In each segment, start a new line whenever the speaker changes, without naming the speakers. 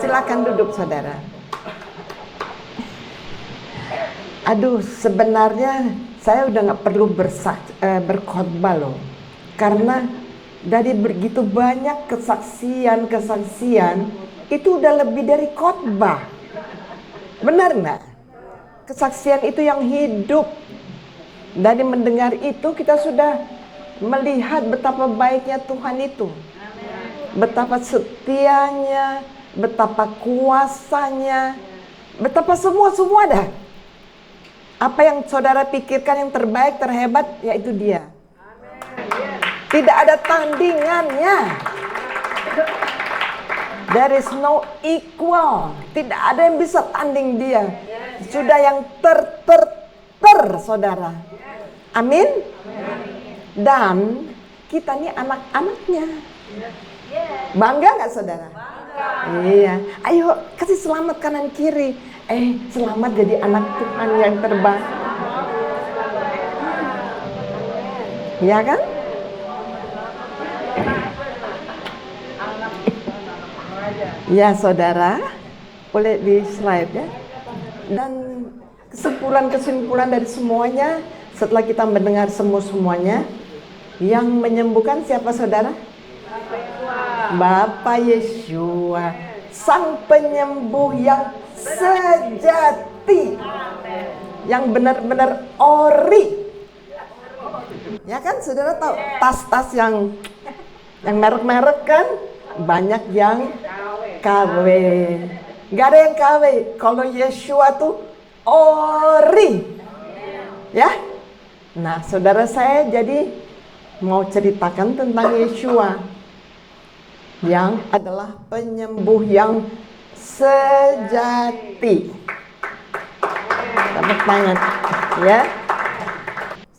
Silakan duduk, saudara. Aduh, sebenarnya saya udah nggak perlu berkhotbah loh, karena dari begitu banyak kesaksian itu udah lebih dari khotbah. Benar nggak? Kesaksian itu yang hidup. Dari mendengar itu kita sudah melihat betapa baiknya Tuhan itu, betapa setianya, betapa kuasanya, betapa semua dah. Apa yang saudara pikirkan yang terbaik, terhebat, yaitu Dia. Tidak ada tandingannya. There is no equal. Tidak ada yang bisa tanding Dia. Sudah yang saudara. Amin. Dan kita ini anak-anaknya. Bangga nggak, saudara? Iya. Ayo kasih selamat kanan kiri. Selamat jadi anak Tuhan yang terbaik. Ya kan? Ya, saudara. Boleh di slide ya. Dan kesimpulan dari semuanya, setelah kita mendengar semuanya, yang menyembuhkan siapa, saudara? Bapa Yeshua, Sang Penyembuh yang sejati, yang benar-benar ori. Ya kan, saudara tahu tas-tas yang merek-merek kan, banyak yang KW. Gak ada yang KW. Kalau Yeshua tuh ori. Ya. Nah, saudara, saya jadi mau ceritakan tentang Yeshua, yang adalah penyembuh yang sejati. Tepuk tangan, ya.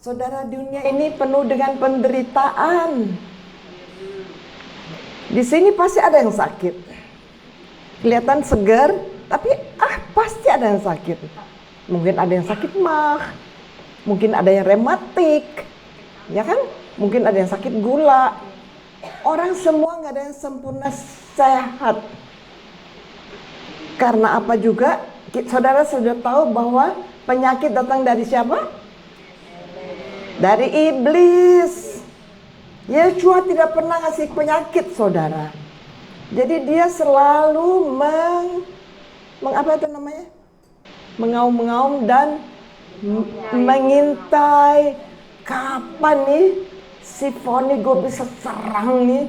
Saudara, dunia ini penuh dengan penderitaan. Di sini pasti ada yang sakit. Kelihatan segar, tapi pasti ada yang sakit. Mungkin ada yang sakit mah, mungkin ada yang rematik, ya kan? Mungkin ada yang sakit gula. Orang semua nggak ada yang sempurna sehat. Karena apa juga? Saudara sudah tahu bahwa penyakit datang dari siapa? Dari iblis. Yeshua tidak pernah ngasih penyakit, saudara. Jadi dia selalu mengaum-ngaum dan mengintai kapan nih si Foni gue bisa serang nih.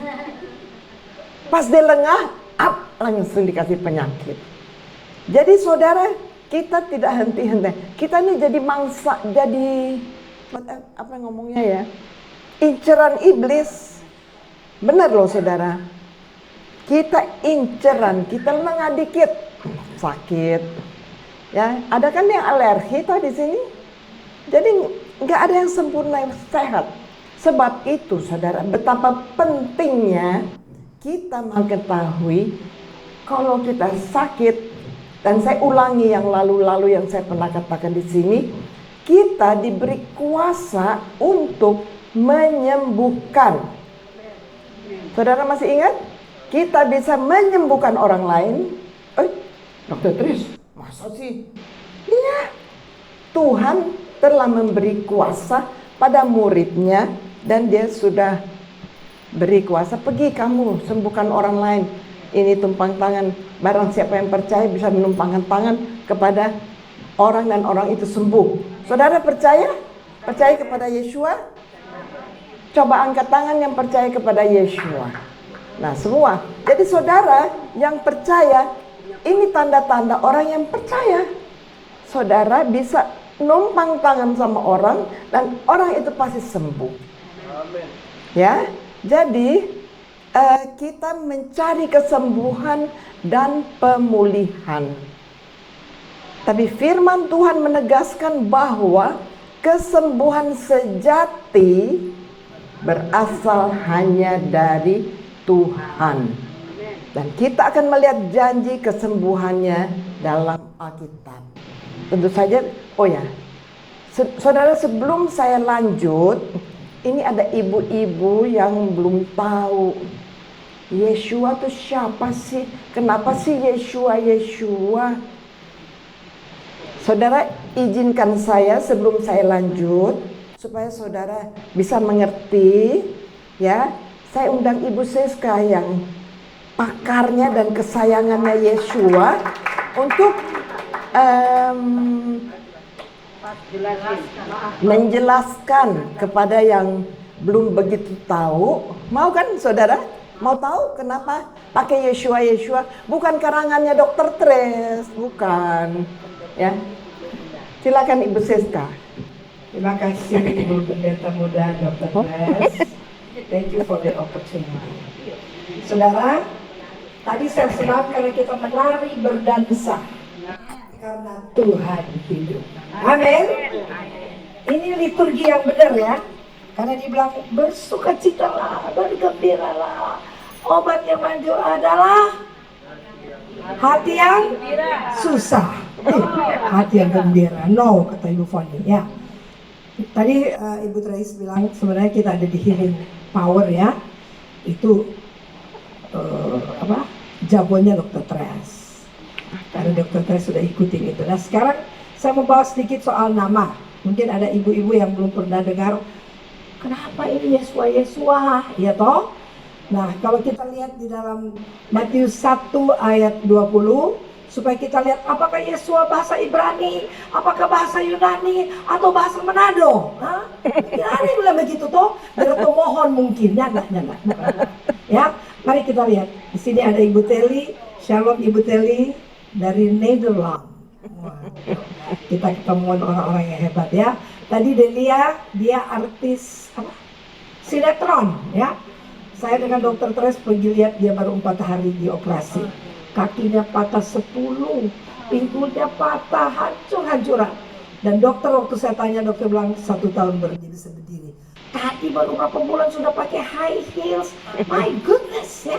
Pas dia lengah, langsung dikasih penyakit. Jadi saudara, kita tidak henti-henti. Kita ini jadi mangsa, jadi apa ngomongnya ya? Inceran iblis. Benar loh, saudara. Kita inceran, kita lengah dikit sakit. Ya, ada kan yang alergi toh di sini. Jadi nggak ada yang sempurna yang sehat. Sebab itu, saudara, betapa pentingnya kita mengetahui kalau kita sakit. Dan saya ulangi yang lalu-lalu yang saya pernah katakan di sini, kita diberi kuasa untuk menyembuhkan. Saudara masih ingat? Kita bisa menyembuhkan orang lain. Dokter Tris, masa sih? Iya. Tuhan telah memberi kuasa pada muridnya, dan dia sudah beri kuasa, pergi kamu sembuhkan orang lain. Ini tumpang tangan, barang siapa yang percaya bisa menumpangkan tangan kepada orang dan orang itu sembuh. Saudara percaya? Percaya kepada Yeshua? Coba angkat tangan yang percaya kepada Yeshua. Nah, semua. Jadi saudara yang percaya, ini tanda-tanda orang yang percaya. Saudara bisa numpang tangan sama orang dan orang itu pasti sembuh. Amen. Ya, jadi kita mencari kesembuhan dan pemulihan. Tapi firman Tuhan menegaskan bahwa kesembuhan sejati berasal hanya dari Tuhan. Dan kita akan melihat janji kesembuhannya dalam Alkitab. Tentu saja, saudara, sebelum saya lanjut, ini ada ibu-ibu yang belum tahu Yeshua tuh siapa sih? Kenapa sih Yeshua? Saudara, izinkan saya sebelum saya lanjut supaya saudara bisa mengerti, ya. Saya undang Ibu Siska yang pakarnya dan kesayangannya Yeshua untuk menjelaskan kepada yang belum begitu tahu. Mau kan saudara? Mau tahu kenapa pakai Yeshua? Bukan karangannya Dr. Tres, bukan. Ya, silakan Ibu Siska.
Terima kasih Ibu Pendeta Muda Dr. Tres. Thank you for the opportunity. Saudara, tadi saya senang karena kita menari berdansa karena Tuhan hidup. Amin. Ini liturgi yang benar ya. Karena dibilang bersukacitalah, bergembiralah. Obat yang manjur adalah hati yang susah. Hati yang gembira. No, kata Ibu Foni ya. Tadi Ibu Trace bilang sebenarnya kita ada di healing power ya. Itu jagonya Dr. Tres. Karena Dr. Tres sudah ikutin itu. Nah sekarang saya mau bahas sedikit soal nama. Mungkin ada ibu-ibu yang belum pernah dengar, kenapa ini Yesua, ya toh? Nah kalau kita lihat di dalam Matius 1 ayat 20, supaya kita lihat apakah Yesua bahasa Ibrani, apakah bahasa Yunani, atau bahasa Manado. Yunani bilang begitu toh, berarti mohon mungkin, ya enggak. Ya, mari kita lihat. Di sini ada Ibu Teli, Shalom Ibu Teli dari Nederland. Kita ketemuan orang-orang yang hebat ya. Tadi Delia, dia artis sinetron ya. Saya dengan Dr. Tres pergi lihat dia baru 4 hari di operasi. Kakinya patah 10, pinggulnya patah, hancur-hancuran. Dan dokter waktu saya tanya, dokter bilang 1 tahun baru jadi bisa berdiri. Tadi baru berapa bulan sudah pakai high heels. My goodness ya.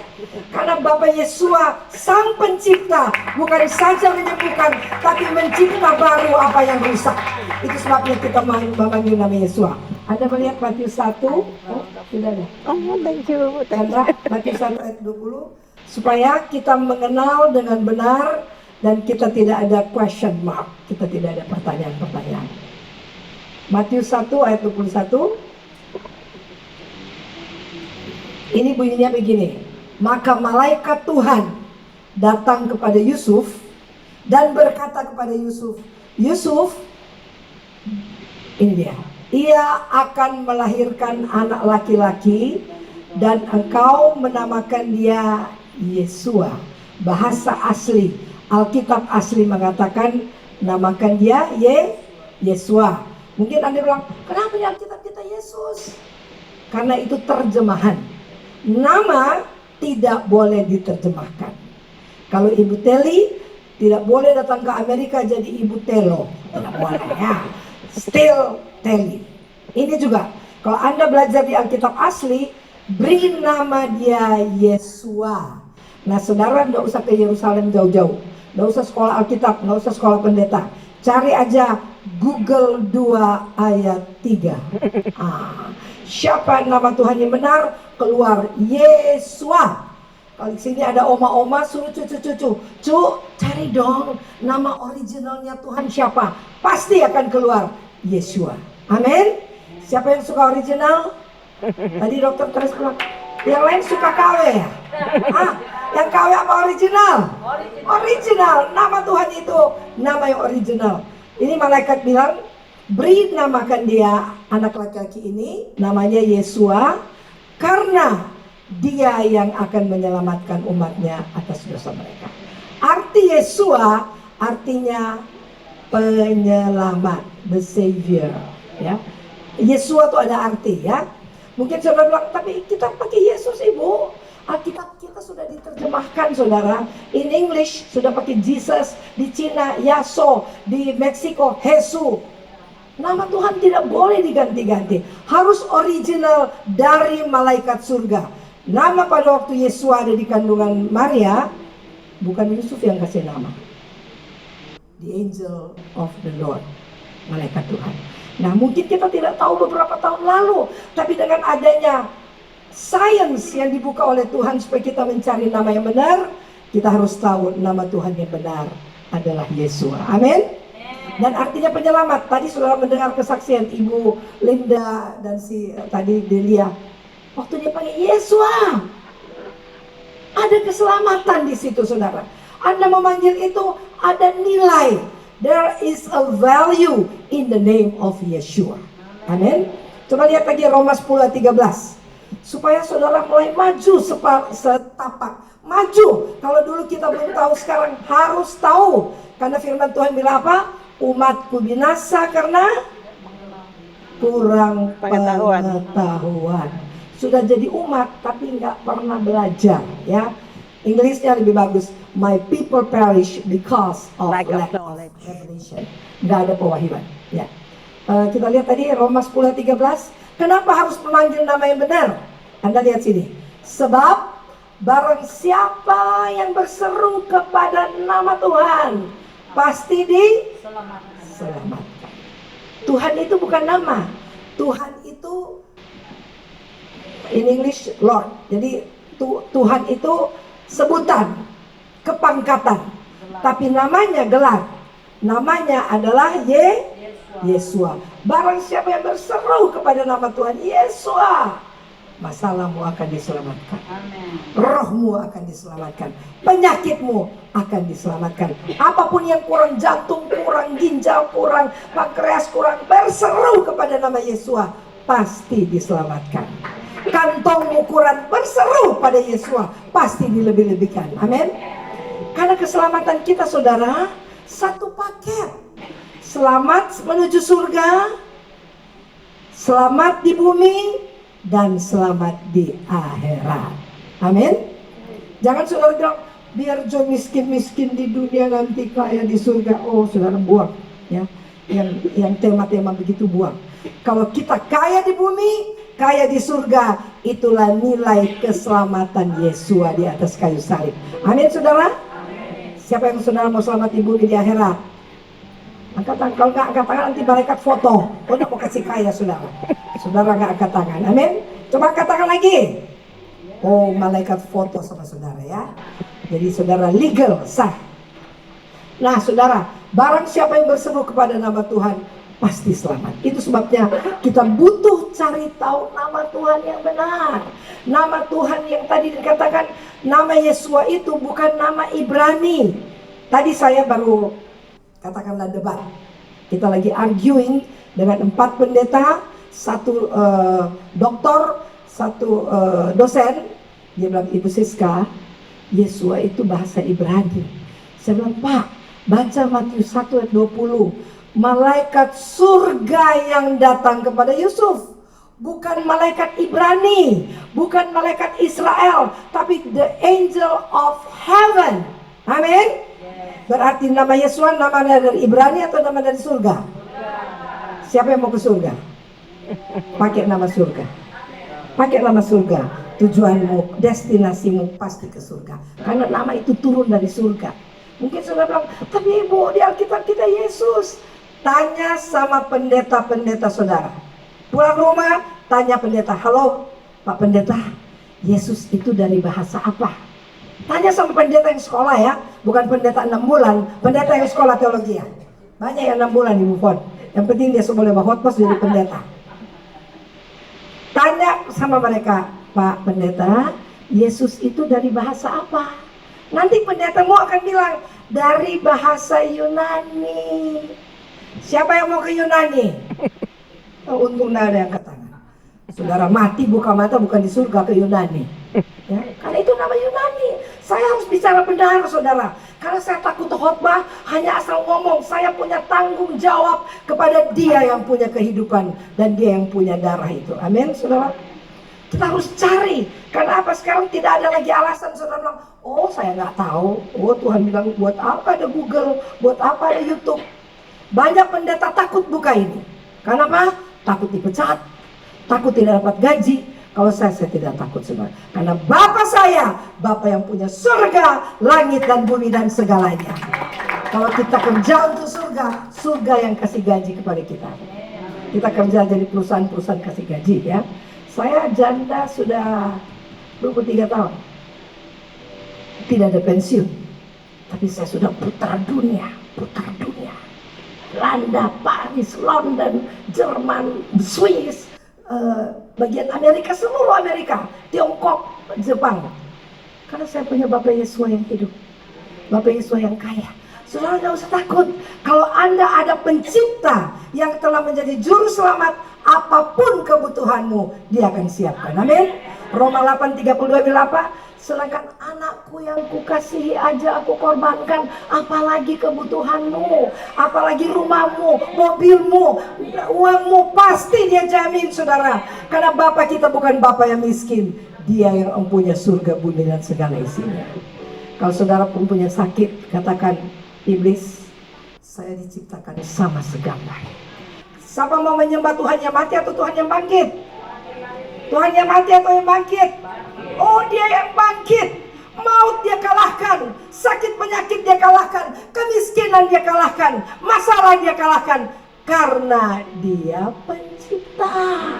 Karena Bapak Yesua sang pencipta bukan saja menyembuhkan, tapi mencipta baru apa yang rusak. Itu sebabnya kita memanggil nama Yesua. Anda melihat Matius 1? Sudah ada.
Oh, thank you.
Chandra, Matius 1 ayat 20. Supaya kita mengenal dengan benar dan kita tidak ada question mark. Kita tidak ada pertanyaan-pertanyaan. Matius 1 ayat 21. Ini bunyinya begini. Maka malaikat Tuhan datang kepada Yusuf dan berkata kepada Yusuf, Yusuf, ini dia, ia akan melahirkan anak laki-laki dan engkau menamakan dia Yesua. Bahasa asli, Alkitab asli mengatakan namakan dia Yesua. Mungkin Anda bilang, kenapa di Alkitab kita Yesus? Karena itu terjemahan. Nama tidak boleh diterjemahkan. Kalau Ibu Teli tidak boleh datang ke Amerika jadi Ibu Telo, tidak boleh ya. Still Teli. Ini juga kalau Anda belajar di Alkitab asli, beri nama dia Yesua. Nah saudara tidak usah ke Yerusalem jauh-jauh, tidak usah sekolah Alkitab, tidak usah sekolah pendeta. Cari aja Google 2 ayat 3. Siapa nama Tuhan yang benar? Keluar Yesua. Kalau di sini ada oma-oma suruh cucu-cucu, cari dong nama originalnya Tuhan siapa? Pasti akan keluar Yesua. Amin. Siapa yang suka original? Tadi dokter terus bilang, yang lain suka KW ya? Yang KW apa original? Original. Nama Tuhan itu nama yang original. Ini malaikat bilang, beri namakan dia anak laki-laki ini namanya Yesua karena dia yang akan menyelamatkan umatnya atas dosa mereka. Arti Yesua artinya penyelamat, the savior ya. Yesua itu ada arti ya. Mungkin saudara bilang, tapi kita pakai Yesus ibu. Alkitab kita sudah diterjemahkan saudara. In English sudah pakai Jesus, di Cina Yaso, di Meksiko Jesu. Nama Tuhan tidak boleh diganti-ganti. Harus original dari malaikat surga. Nama pada waktu Yesus ada di kandungan Maria, bukan Yusuf yang kasih nama. The angel of the Lord, malaikat Tuhan. Nah mungkin kita tidak tahu beberapa tahun lalu, tapi dengan adanya sains yang dibuka oleh Tuhan supaya kita mencari nama yang benar. Kita harus tahu nama Tuhan yang benar adalah Yesua. Amin. Dan artinya penyelamat. Tadi saudara mendengar kesaksian Ibu Linda dan tadi Delia. Waktu dia panggil Yesua, ada keselamatan di situ, saudara. Anda memanggil itu ada nilai. There is a value in the name of Yeshua. Amin. Coba lihat lagi Roma 10 ayat 13. Supaya saudara mulai maju setapak. Maju. Kalau dulu kita belum tahu, sekarang harus tahu. Karena firman Tuhan bilang apa? Umatku binasa karena kurang pengetahuan. Sudah jadi umat tapi nggak pernah belajar, ya. Inggrisnya lebih bagus. My people perish because of lack of revelation. Nggak ada pewahyuan, ya. Kita lihat tadi Roma 10 ayat 13. Kenapa harus memanggil nama yang benar? Anda lihat sini. Sebab barang siapa yang berseru kepada nama Tuhan pasti diselamatkan. Tuhan itu bukan nama. Tuhan itu in English Lord. Jadi Tuhan itu sebutan, kepangkatan. Tapi namanya gelar. Namanya adalah Yesua. Barang siapa yang berseru kepada nama Tuhan Yesua, masalahmu akan diselamatkan. Rohmu akan diselamatkan. Penyakitmu akan diselamatkan. Apapun yang kurang, jantung kurang, ginjal kurang, pankreas kurang, berseru kepada nama Yesua, pasti diselamatkan. Kantongmu kurang, berseru pada Yesua, pasti dilebih-lebihkan. Amin. Karena keselamatan kita, saudara, satu paket. Selamat menuju surga, selamat di bumi, dan selamat di akhirat. Amin. Jangan saudara bilang, biar John miskin-miskin di dunia nanti kaya di surga. Oh, saudara buang, ya. Yang tema-tema begitu buang. Kalau kita kaya di bumi, kaya di surga, itulah nilai keselamatan Yesua di atas kayu salib. Amin, saudara. Siapa yang saudara mau selamat di bumi, di akhirat? Angkat tangan. Kalau nggak angkat tangan, nanti malaikat foto. Oh, udah mau kasih kaya, saudara. Saudara nggak angkat tangan. Amin. Coba angkat tangan lagi. Oh, malaikat foto sama saudara, ya. Jadi saudara legal, sah. Nah, saudara, barang siapa yang berseru kepada nama Tuhan pasti selamat. Itu sebabnya kita butuh cari tahu nama Tuhan yang benar. Nama Tuhan yang tadi dikatakan nama Yesua itu bukan nama Ibrani. Tadi saya baru katakanlah debat. Kita lagi arguing dengan 4 pendeta, 1 doktor, 1 dosen. Dia bilang, Ibu Siska, Yesua itu bahasa Ibrani. Saya bilang, Pak, baca Matius 1 ayat 20. Malaikat surga yang datang kepada Yusuf, bukan malaikat Ibrani, bukan malaikat Israel, tapi the angel of heaven. Amin. Berarti nama Yesua namanya dari Ibrani atau nama dari surga? Siapa yang mau ke surga? Pakai nama surga. Pakai nama surga. Tujuanmu, destinasimu pasti ke surga. Karena nama itu turun dari surga. Mungkin saudara bilang, tapi Ibu, di Alkitab kita Yesus. Tanya sama pendeta-pendeta saudara. Pulang rumah, tanya pendeta, halo Pak Pendeta, Yesus itu dari bahasa apa? Tanya sama pendeta yang sekolah, ya. Bukan pendeta 6 bulan, pendeta yang sekolah teologi, ya. Banyak yang 6 bulan di Mufon. Yang penting dia boleh berkhotbah jadi pendeta. Tanya sama mereka, Pak Pendeta, Yesus itu dari bahasa apa? Nanti pendetamu akan bilang, dari bahasa Yunani. Siapa yang mau ke Yunani? Oh, untung tidak ada yang angkat tangan. Saudara mati buka mata bukan di surga, ke Yunani, ya, karena itu nama Yunani. Saya harus bicara benar, saudara. Karena saya takut khotbah hanya asal ngomong. Saya punya tanggung jawab kepada Dia yang punya kehidupan dan Dia yang punya darah itu. Amin, saudara. Kita harus cari. Karena apa? Sekarang tidak ada lagi alasan saudara bilang, oh saya nggak tahu. Oh Tuhan bilang, buat apa ada Google, buat apa ada YouTube. Banyak pendeta takut buka ini. Karena apa? Takut dipecat, takut tidak dapat gaji. Kalau saya tidak takut, saudara. Karena Bapa saya, Bapa yang punya surga, langit dan bumi dan segalanya. Kalau kita kerja untuk surga, surga yang kasih gaji kepada kita. Kita kerja jadi perusahaan-perusahaan kasih gaji, ya. Saya janda sudah 23 tahun. Tidak ada pensiun. Tapi saya sudah putar dunia. Belanda, Paris, London, Jerman, Swiss, bagian Amerika, seluruh Amerika, Tiongkok, Jepang. Karena saya punya Bapak Yesus yang hidup, Bapak Yesus yang kaya. Saudara gak usah takut. Kalau Anda ada pencipta yang telah menjadi juru selamat, apapun kebutuhanmu, dia akan siapkan. Amin. Roma 8:32 bilang apa? Sedangkan anakku yang kukasihi aja aku korbankan, apalagi kebutuhanmu, apalagi rumahmu, mobilmu, uangmu, pasti dia jamin, saudara. Karena Bapa kita bukan Bapa yang miskin, dia yang mempunyai surga, bumi dan segala isinya. Kalau saudara pun punya sakit, katakan, iblis, saya diciptakan sama segambar. Siapa mau menyembah Tuhan yang mati atau Tuhan yang bangkit? Tuhan yang mati atau yang bangkit? Oh, dia yang bangkit. Maut dia kalahkan, sakit penyakit dia kalahkan, kemiskinan dia kalahkan, masalah dia kalahkan, karena dia pencipta.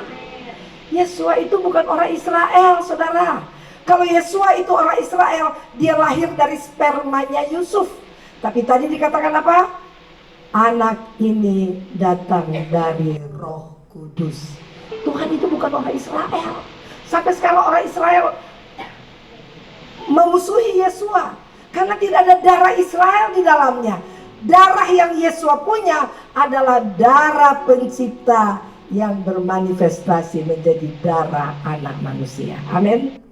Yesua itu bukan orang Israel, saudara. Kalau Yesua itu orang Israel, dia lahir dari spermanya Yusuf. Tapi tadi dikatakan apa? Anak ini datang dari Roh Kudus. Tuhan itu bukan orang Israel. Sampai sekarang orang Israel memusuhi Yesua karena tidak ada darah Israel di dalamnya. Darah yang Yesua punya adalah darah pencipta yang bermanifestasi menjadi darah anak manusia. Amin.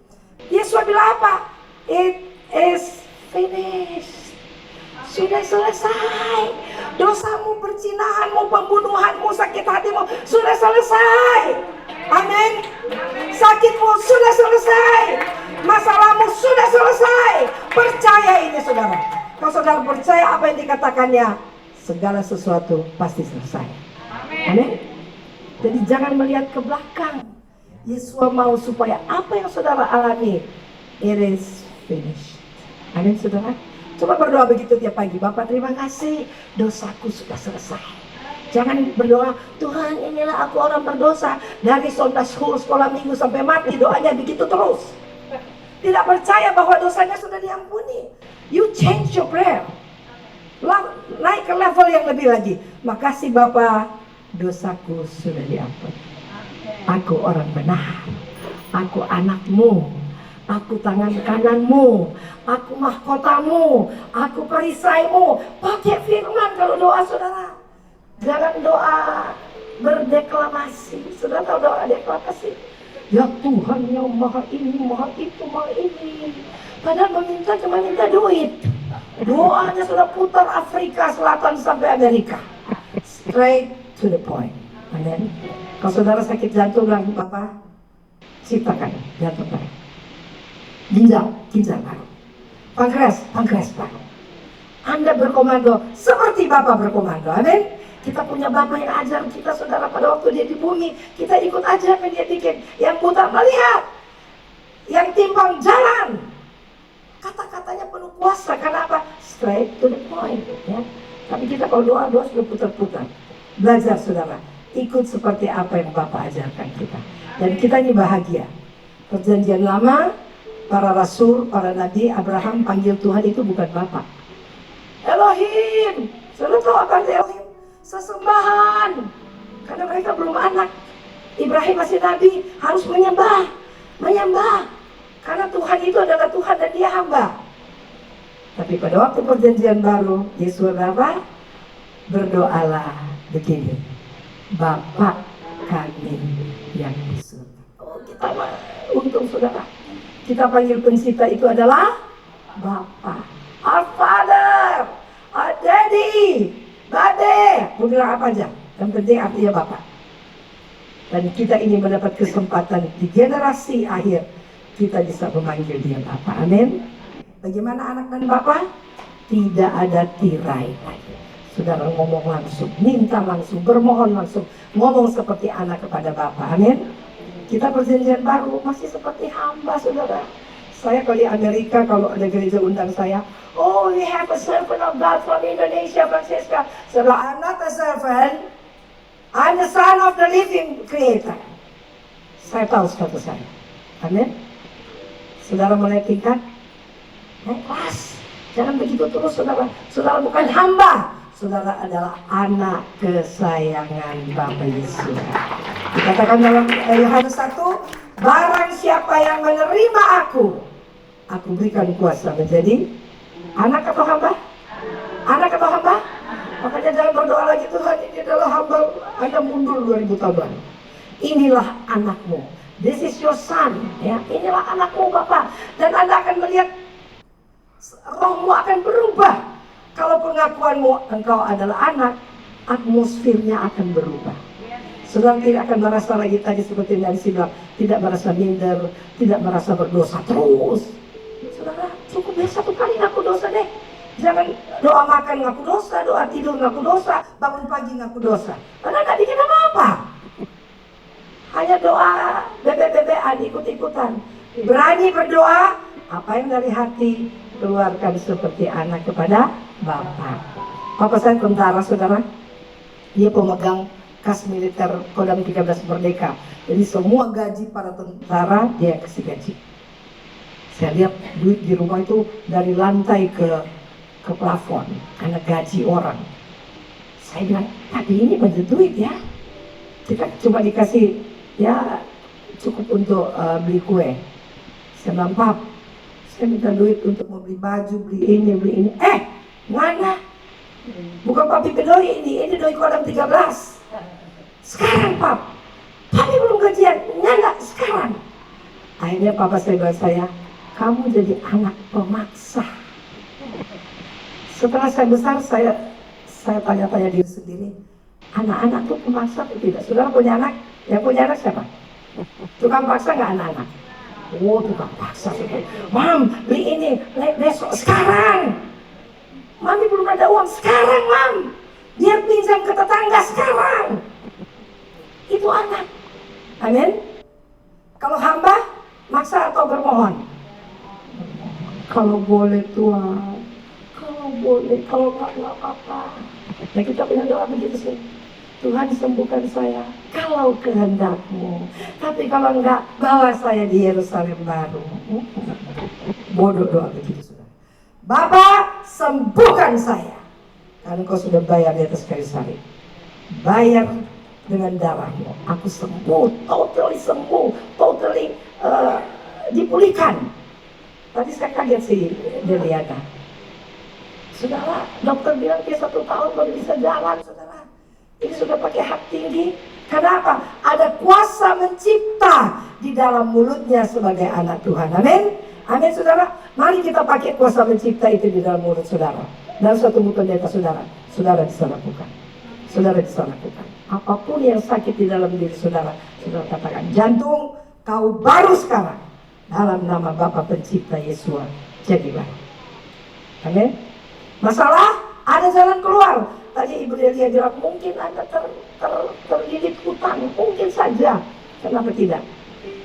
Yesua bilang apa? It is finished. Sudah selesai. Dosamu, perzinahanmu, pembunuhanmu, sakit hatimu sudah selesai. Amin. Sakitmu sudah selesai. Masalahmu sudah selesai. Percaya ini, saudara. Kalau saudara percaya apa yang dikatakannya, segala sesuatu pasti selesai. Amin. Jadi jangan melihat ke belakang. Yesua mau supaya apa yang saudara alami, it is finished. Amin, saudara. Coba berdoa begitu tiap pagi. Bapak, terima kasih, dosaku sudah selesai. Jangan berdoa, Tuhan inilah aku orang berdosa, dari Sunday school, sekolah minggu sampai mati, doanya begitu terus. Tidak percaya bahwa dosanya sudah diampuni. You change your prayer. Naik ke level yang lebih lagi. Makasih Bapak, dosaku sudah diampuni. Aku orang benar. Aku anakmu. Aku tangan kananmu, aku mahkotamu, aku perisaimu. Pakai firman kalau doa, saudara. Jangan doa berdeklamasi. Saudara tahu doa deklamasi? Ya Tuhan yang maha ini, maha itu, maha ini. Padahal meminta cuma minta duit. Doanya sudah putar Afrika Selatan sampai Amerika. Straight to the point. Amen. Kalau saudara sakit jantung, bilang, Bapak, ciptakan jantung baru. Ginjal baru. Pankreas baru. Anda berkomando seperti Bapak berkomando. Amin. Kita punya Bapak yang ajar kita, saudara, pada waktu dia di bumi. Kita ikut aja apa yang dia bikin. Yang buta melihat, yang timpang jalan. Kata-katanya penuh kuasa. Karena apa? Straight to the point, ya. Tapi kita kalau doa sudah putar-putar. Belajar, saudara, ikut seperti apa yang Bapak ajarkan kita. Dan kita ini bahagia. Perjanjian lama, para rasul, para nabi, Abraham panggil Tuhan itu bukan Bapak. Elohim. Saudara tahu apa Elohim? Sesembahan. Karena mereka belum anak. Ibrahim masih nabi, harus menyembah. Karena Tuhan itu adalah Tuhan dan dia hamba. Tapi pada waktu perjanjian baru, Yesus apa? Berdoalah begini. Bapa kami yang di surga. Oh, kita untung, saudara. Kita panggil pencipta itu adalah Bapa. Our Father, our Daddy, Bade. Mau bilang apa aja, yang penting artinya Bapa. Dan kita ini mendapat kesempatan di generasi akhir, kita bisa memanggil dia Bapa. Amin. Bagaimana anak dan Bapa? Tidak ada tirai lagi. Saudara ngomong langsung, minta langsung, bermohon langsung, ngomong seperti anak kepada Bapa. Amin. Kita perjanjian baru masih seperti hamba, saudara. Saya kalau di Amerika, kalau ada gereja undang saya, oh, we have a servant of God from Indonesia, Francesca. Saudara, I'm not a servant. I'm the son of the living creator. Saya tahu status saya. Amin. Saudara mulai tingkat, naik kelas. Jangan begitu terus, saudara. Saudara bukan hamba. Saudara adalah anak kesayangan Bapa Yesus. Dikatakan dalam Yohanes 1, barang siapa yang menerima aku berikan kuasa menjadi anak atau hamba? Anak atau hamba? Makanya jangan berdoa lagi, Tuhan ini adalah hamba, Anda mundur 2000 tahun lalu. Inilah anakmu. This is your son. Ya, inilah anakmu Bapak. Dan Anda akan melihat rohmu akan berubah. Kalau pengakuanmu engkau adalah anak, atmosfernya akan berubah. Saudara tidak akan merasa lagi tadi seperti yang bilang, tidak merasa minder, tidak merasa berdosa terus. Saudara, cukup ya satu kali ngaku dosa deh. Jangan doa makan ngaku dosa, doa tidur ngaku dosa, bangun pagi ngaku dosa. Karena gak bikin apa-apa. Hanya doa bebe-bebean, ikut-ikutan. Berani berdoa, apa yang dari hati keluarkan seperti anak kepada Bapa. Papa saya tentara, saudara. Dia pemegang kas militer Kodam 13 Merdeka. Jadi semua gaji para tentara dia kasih gaji. Saya lihat duit di rumah itu dari lantai ke plafon karena gaji orang. Saya bilang, tapi ini bener duit ya. Kita cuma dikasih ya cukup untuk beli kue. Saya bilang, Pap, saya minta duit untuk membeli baju, beli ini. Mana? Bukan papi pedoi ini doi Kodam 13. Sekarang Pap, papi belum gajian, enggak sekarang. Akhirnya papa saya bilang saya, kamu jadi anak pemaksa. Setelah saya besar, saya tanya-tanya diri sendiri, anak-anak tuh pemaksa atau tidak? Saudara punya anak? Yang punya anak siapa? Tukang paksa nggak anak-anak? Oh, tukang paksa. Mam, beli ini, besok, sekarang. Mami belum ada uang, sekarang Mam. Dia pinjam ke tetangga sekarang. Itu anak. Amin. Kalau hamba, maksa atau bermohon? Kalau boleh Tuhan, kalau boleh, kalau nggak apa-apa. Nah kita punya doa begitu sih. Tuhan sembuhkan saya kalau kehendakmu. Tapi kalau enggak, bawa saya di Yerusalem baru. Bodoh doa begitu sudah. Bapa, sembuhkan saya. Karena kau sudah bayar di atas kayu salib. Bayar dengan darahmu. Aku sembuh, totally sembuh, totally dipulihkan. Tadi saya kaget sih Deliana. Saudara, dokter bilang dia 1 tahun baru bisa jalan, saudara. Ini sudah pakai hak tinggi. Karena apa? Ada kuasa mencipta di dalam mulutnya sebagai anak Tuhan. Amin. Amin, saudara. Mari kita pakai kuasa mencipta itu di dalam mulut saudara. Dalam suatu mukadimah saudara, saudara bisa lakukan. Saudara bisa lakukan. Apapun yang sakit di dalam diri saudara, saudara katakan, jantung kau baru sekarang. Dalam nama Bapa Pencipta Yesus, jadilah. Amin. Masalah, ada jalan keluar. Tadi Ibu Delia bilang, mungkin Anda terlilit hutang, mungkin saja. Kenapa tidak?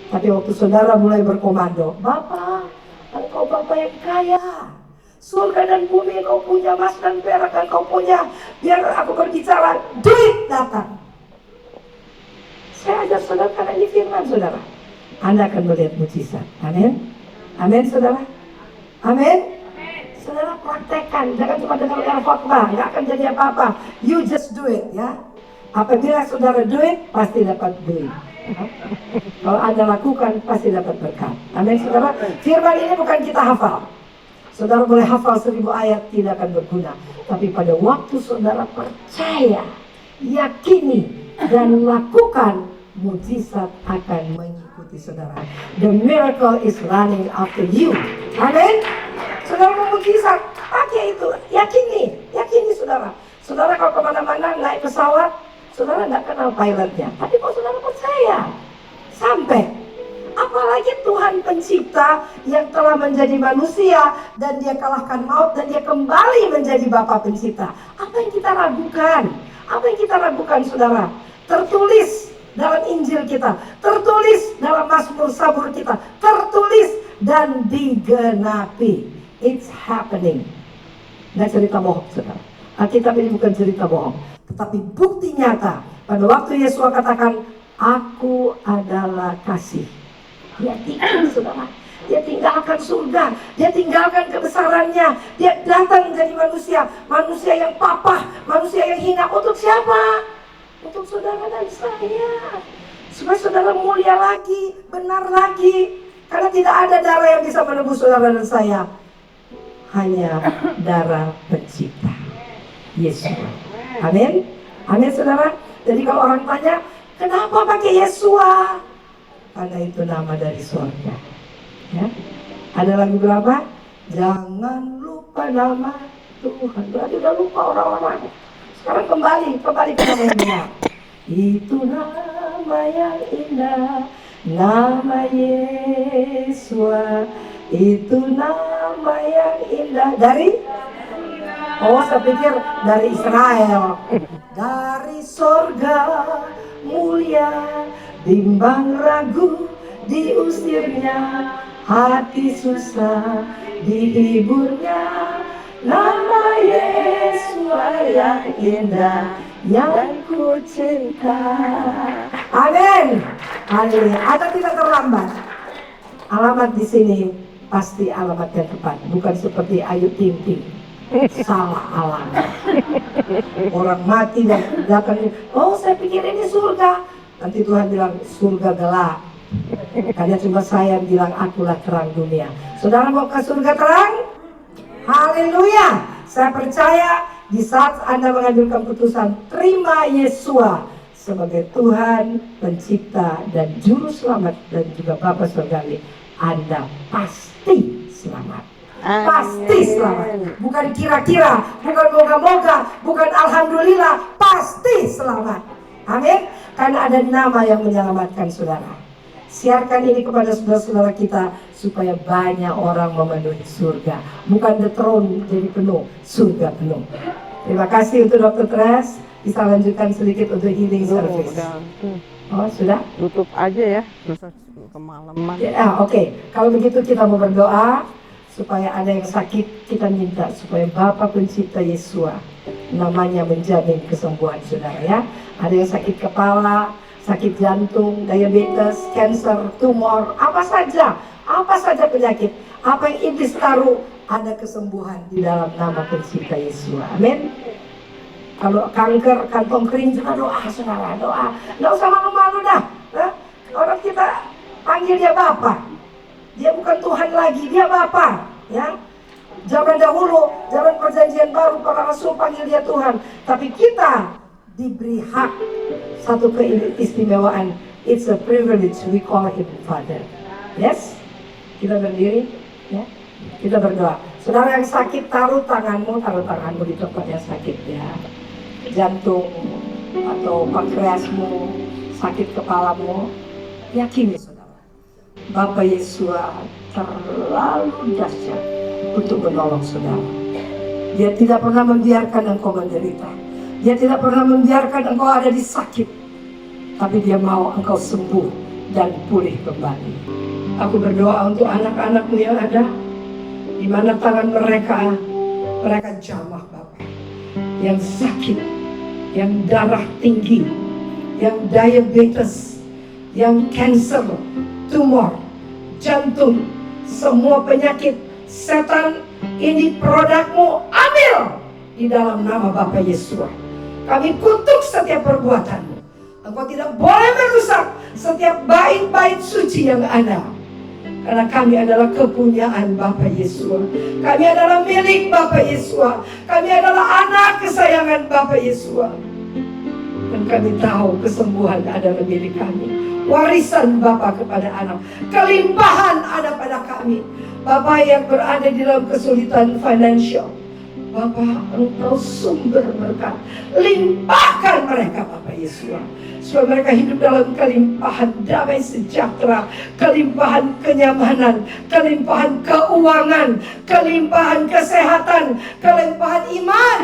Tapi waktu saudara mulai berkomando, Bapak, engkau Bapak yang kaya. Surga dan bumi engkau punya, emas dan perak engkau punya. Biar aku berbicara, duit datang. Saya ajar saudara karena ini firman saudara. Anda akan melihat mujizat. Amin. Amin saudara. Amin. Saudara praktekkan, jangan cuma dengar khotbah, nggak akan jadi apa-apa. You just do it ya. Apabila saudara do it, pasti dapat duit. Kalau Anda lakukan, pasti dapat berkat. Amin saudara. Firman ini bukan kita hafal. Saudara boleh hafal 1000 ayat, tidak akan berguna. Tapi pada waktu saudara percaya, yakini, dan lakukan, mujizat akan mengikuti saudara. The miracle is running after you. Amin. Saudara mau mujizat, pakai itu, yakini saudara. Saudara kalau kemana-mana naik pesawat, saudara nggak kenal pilotnya, tapi kalau saudara percaya, sampai. Apalagi Tuhan pencipta yang telah menjadi manusia dan dia kalahkan maut dan dia kembali menjadi Bapa pencipta. Apa yang kita ragukan? Apa yang kita ragukan saudara? Tertulis dalam Injil kita, tertulis dalam Mazmur Sabur kita, tertulis dan digenapi. It's happening. Nggak cerita bohong saudara. Alkitab ini bukan cerita bohong, tetapi bukti nyata. Pada waktu Yesus katakan, Aku adalah kasih. Dia tinggal, saudara. Dia tinggalkan surga, dia tinggalkan kebesarannya, dia datang menjadi manusia, manusia yang papah, manusia yang hina. Untuk siapa? Untuk saudara dan saya, supaya saudara mulia lagi, benar lagi. Karena tidak ada darah yang bisa menebus saudara dan saya, hanya darah pencipta, Yesus. Amin, amin saudara. Jadi kalau orang tanya, kenapa pakai Yesua? Karena itu nama dari surga. Ya. Ada lagu berapa? Jangan lupa nama Tuhan. Berarti udah lupa orang-orang. Sekarang kembali ke nama yang benar. Itu nama yang indah, nama Yesua. Itu nama yang indah. Dari? Oh, saya pikir dari Israel. Dari sorga mulia, bimbang ragu diusirnya, hati susah dihiburnya. Nama Yesus yang indah, yang ku cinta. Amin. Amin. Ada tidak terlambat. Alamat di sini pasti alamat yang tepat, bukan seperti Ayu Ting Ting. Salah alamat. Orang mati dan datang. Oh, saya pikir ini surga. Nanti Tuhan bilang surga gelap. Karena cuma saya bilang akulah terang dunia. Saudara mau ke surga terang? Haleluya. Saya percaya di saat Anda mengambil keputusan terima Yesua sebagai Tuhan, pencipta dan juru selamat dan juga Bapa surgawi, Anda pasti selamat. Pasti selamat. Bukan kira-kira, bukan moga-moga, bukan alhamdulillah, pasti selamat. Amin. Karena ada nama yang menyelamatkan saudara. Siarkan ini kepada saudara-saudara kita supaya banyak orang memenuhi surga. Bukan the throne jadi penuh, surga penuh. Terima kasih untuk Dr. Tres. Bisa lanjutkan sedikit untuk healing service. Oh, sudah?
Tutup aja ya, terus kemalaman.
Ya, oke. Kalau begitu kita mau berdoa supaya ada yang sakit, kita minta supaya Bapa Pencipta Yesua namanya menjamin kesembuhan saudara ya. Ada yang sakit kepala, sakit jantung, diabetes, cancer, tumor, apa saja penyakit, apa yang iblis taruh, ada kesembuhan di dalam nama Pencipta Yesua. Amin. Kalau kanker, kantong kering juga doa, saudara, doa. Nggak usah malu-malu dah. Orang kita panggil dia Bapa. Dia bukan Tuhan lagi, dia Bapa. Ya. Zaman dahulu, zaman perjanjian baru, para rasul panggil dia Tuhan. Tapi kita diberi hak, satu keistimewaan. It's a privilege, we call him Father. Yes? Kita berdiri, ya. Kita berdoa. Saudara yang sakit, taruh tanganmu di tempat yang sakit ya. Jantung atau pankreasmu, sakit kepalamu, yakini saudara, Bapa Yesua terlalu dahsyat untuk menolong saudara. Dia tidak pernah membiarkan engkau menderita. Dia tidak pernah membiarkan engkau ada di sakit. Tapi dia mau engkau sembuh dan pulih kembali. Aku berdoa untuk anak-anakmu yang ada, di mana tangan mereka jamah Bapa, yang sakit, yang darah tinggi, yang diabetes, yang cancer, tumor, jantung, semua penyakit setan, ini produkmu, ambil di dalam nama Bapa Yesus. Kami kutuk setiap perbuatanmu. Engkau tidak boleh merusak setiap bait-bait suci yang ada. Karena kami adalah kepunyaan Bapa Yesus. Kami adalah milik Bapa Yesus. Kami adalah anak kesayangan Bapa Yesus. Dan kami tahu kesembuhan adalah milik kami. Warisan Bapa kepada anak. Kelimpahan ada pada kami. Bapa yang berada di dalam kesulitan financial, Bapa, engkau sumber berkat. Limpahkan mereka Bapa Yesus, supaya mereka hidup dalam kelimpahan damai sejahtera, kelimpahan kenyamanan, kelimpahan keuangan, kelimpahan kesehatan, kelimpahan iman.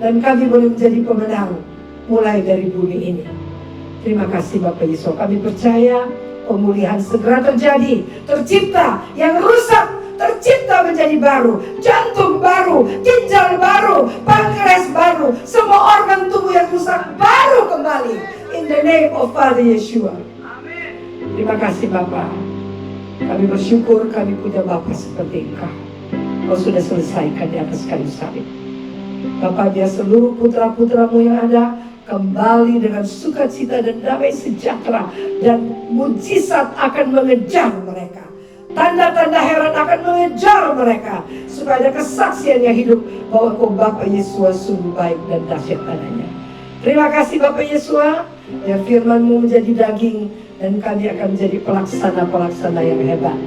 Dan kami boleh menjadi pemenang mulai dari bumi ini. Terima kasih Bapak Yesus. Kami percaya pemulihan segera terjadi. Tercipta yang rusak, tercipta menjadi baru. Jantung baru, ginjal baru, pankreas baru, semua organ tubuh yang rusak baru kembali. In the name name of Father Yeshua. Terima kasih Bapa. Kami bersyukur kami punya Bapa seperti Engkau. Kau sudah selesaikan di atas kayu salib. Bapa, biar seluruh putra-putramu yang ada kembali dengan sukacita dan damai sejahtera, dan mujizat akan mengejar mereka. Tanda-tanda heran akan mengejar mereka, supaya ada kesaksian yang hidup bahwa Kau Bapa Yesua sungguh baik dan dahsyat adanya. Terima kasih Bapa Yesua, ya firman-Mu menjadi daging dan kami akan menjadi pelaksana-pelaksana yang hebat.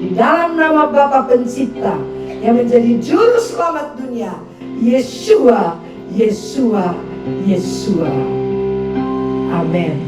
Di dalam nama Bapa Pencipta yang menjadi juru selamat dunia, Yeshua, Yeshua, Yeshua. Amin.